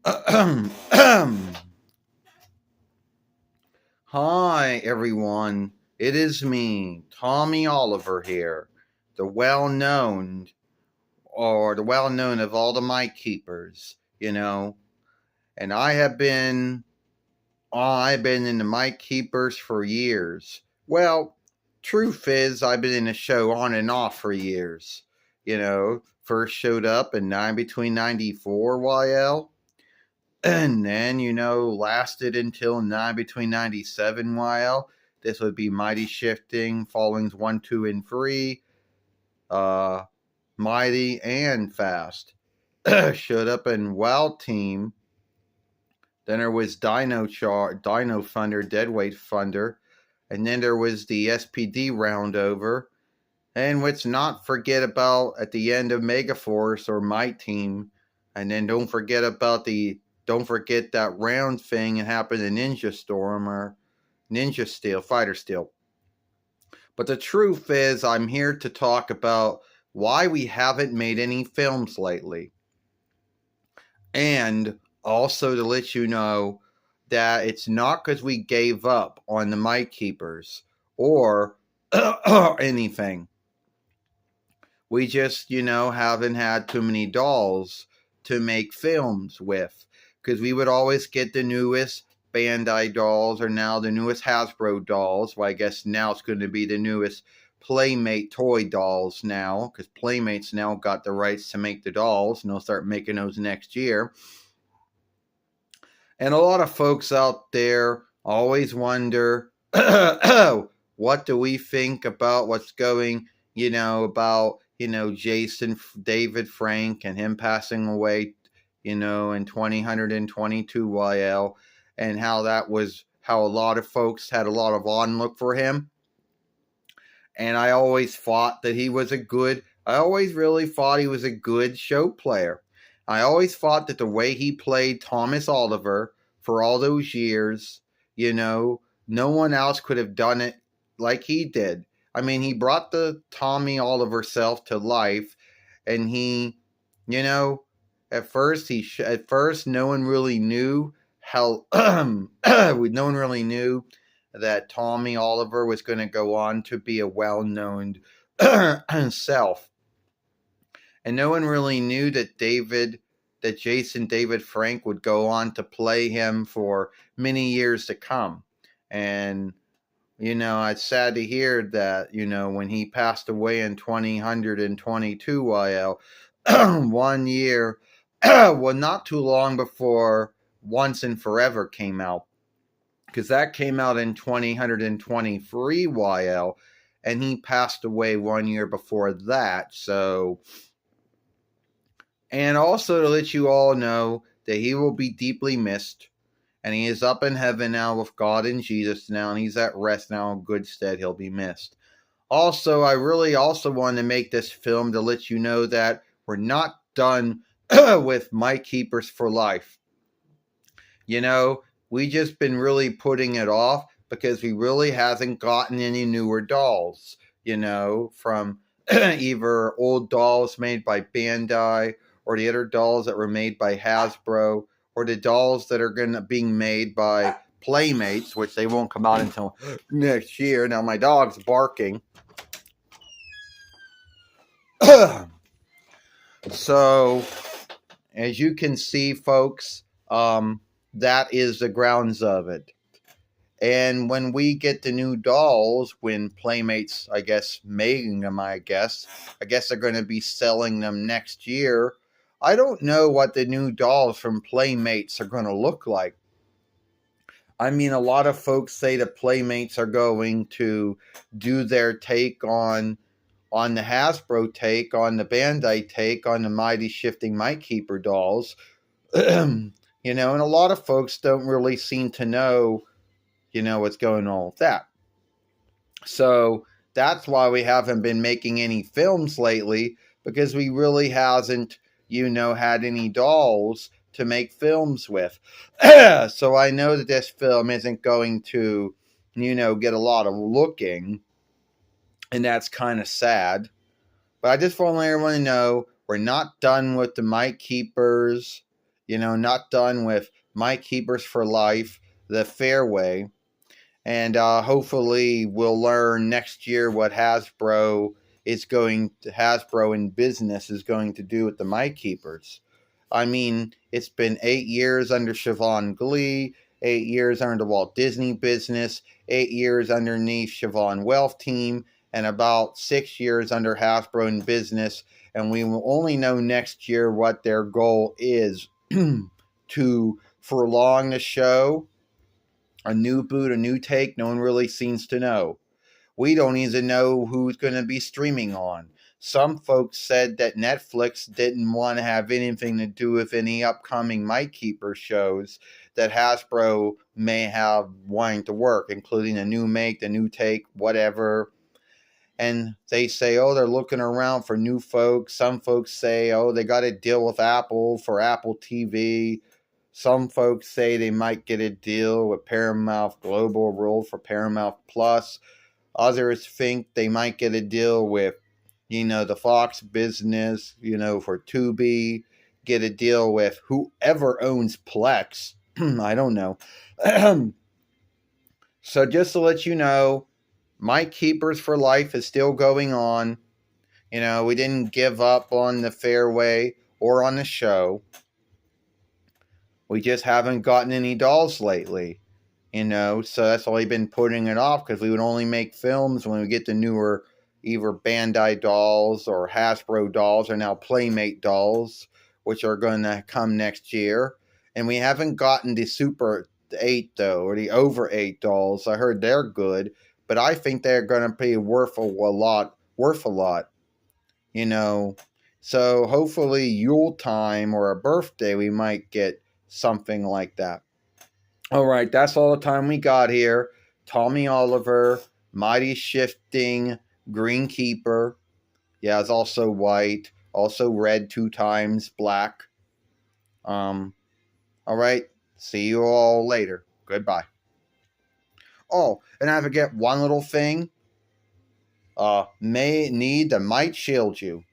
Hi, everyone. It is me, Tommy Oliver here, the well-known, or the well-known of all the mic keepers, And I've been in the mic keepers for years. Well, truth is, I've been in the show on and off for years. First showed up in between 94 YL, and then lasted until between 97 YL. This would be Mighty Shifting, Fallings 1, 2, and 3, uh, Mighty and Fast. Showed up in Wild Team. Then there was Dino Thunder, Deadweight Thunder. And then there was the SPD roundover. And let's not forget about at the end of Megaforce or My Team. And then don't forget that round thing that happened in Ninja Storm or Ninja Steel, Fighter Steel. But the truth is, I'm here to talk about why we haven't made any films lately. And also to let you know that it's not because we gave up on the mic keepers or anything. We just, haven't had too many dolls to make films with. Because we would always get the newest Bandai dolls, or now the newest Hasbro dolls. Well, I guess now it's going to be the newest Playmate toy dolls now. Because Playmate's now got the rights to make the dolls, and they'll start making those next year. And a lot of folks out there always wonder, what do we think about what's going, about Jason David Frank and him passing away, in 2022 YL, and how a lot of folks had a lot of onlook for him. And I always thought that I always really thought he was a good show player. I always thought that the way he played Thomas Oliver for all those years, no one else could have done it like he did. I mean, he brought the Tommy Oliver self to life, and he, at first no one really knew how no one really knew that Tommy Oliver was going to go on to be a well-known self. And no one really knew that Jason David Frank would go on to play him for many years to come. And it's sad to hear that, when he passed away in 2022 YL, 1 year, well, not too long before Once and Forever came out, because that came out in 2023 YL, and he passed away 1 year before that. So, and also to let you all know that he will be deeply missed. And he is up in heaven now with God and Jesus now, and he's at rest now in good stead. He'll be missed. Also, I really also want to make this film to let you know that we're not done with Mic Keepers for life. We just been really putting it off because we really hasn't gotten any newer dolls, from either old dolls made by Bandai, or the other dolls that were made by Hasbro, or the dolls that are being made by Playmates, which they won't come out until next year. Now my dog's barking. So, as you can see, folks, that is the grounds of it. And when we get the new dolls, when Playmates, I guess, making them, I guess they're going to be selling them next year. I don't know what the new dolls from Playmates are going to look like. I mean, a lot of folks say the Playmates are going to do their take on the Hasbro take, on the Bandai take, on the Mighty Shifting Mic Keeper dolls. And a lot of folks don't really seem to know, what's going on with that. So that's why we haven't been making any films lately, because we really hasn't, had any dolls to make films with. So I know that this film isn't going to, get a lot of looking, and that's kind of sad. But I just want to let everyone know we're not done with the Mic Keepers. Not done with My Keepers for Life, the Fairway. And hopefully we'll learn next year what Hasbro in business is going to do with the My Keepers. I mean, it's been 8 years under Siobhan Glee, 8 years under the Walt Disney business, 8 years underneath Siobhan Wealth Team, and about 6 years under Hasbro in business. And we will only know next year what their goal is to prolong the show. A new boot, a new take, no one really seems to know. We don't even know who's going to be streaming on. Some folks said that Netflix didn't want to have anything to do with any upcoming My Keeper shows that Hasbro may have wanting to work, including a new make, the new take, whatever. And they say, oh, they're looking around for new folks. Some folks say, oh, they got to deal with Apple for Apple TV. Some folks say they might get a deal with Paramount Global Rule for Paramount Plus. Others think they might get a deal with, the Fox business, for Tubi. Get a deal with whoever owns Plex. I don't know. So just to let you know, My Keepers for Life is still going on. We didn't give up on the Fairway or on the show. We just haven't gotten any dolls lately. So that's why we've been putting it off, because we would only make films when we get the newer either Bandai dolls or Hasbro dolls, or now Playmate dolls, which are going to come next year. And we haven't gotten the Super 8, though, or the Over 8 dolls. I heard they're good, but I think they're going to be worth a lot. So hopefully Yule time or a birthday, we might get something like that. All right, that's all the time we got here. Tommy Oliver, Mighty Shifting, Greenkeeper. Yeah, it's also white, also red 2 times, black. All right, see you all later. Goodbye. Oh, and I forget one little thing. May need the might shield you.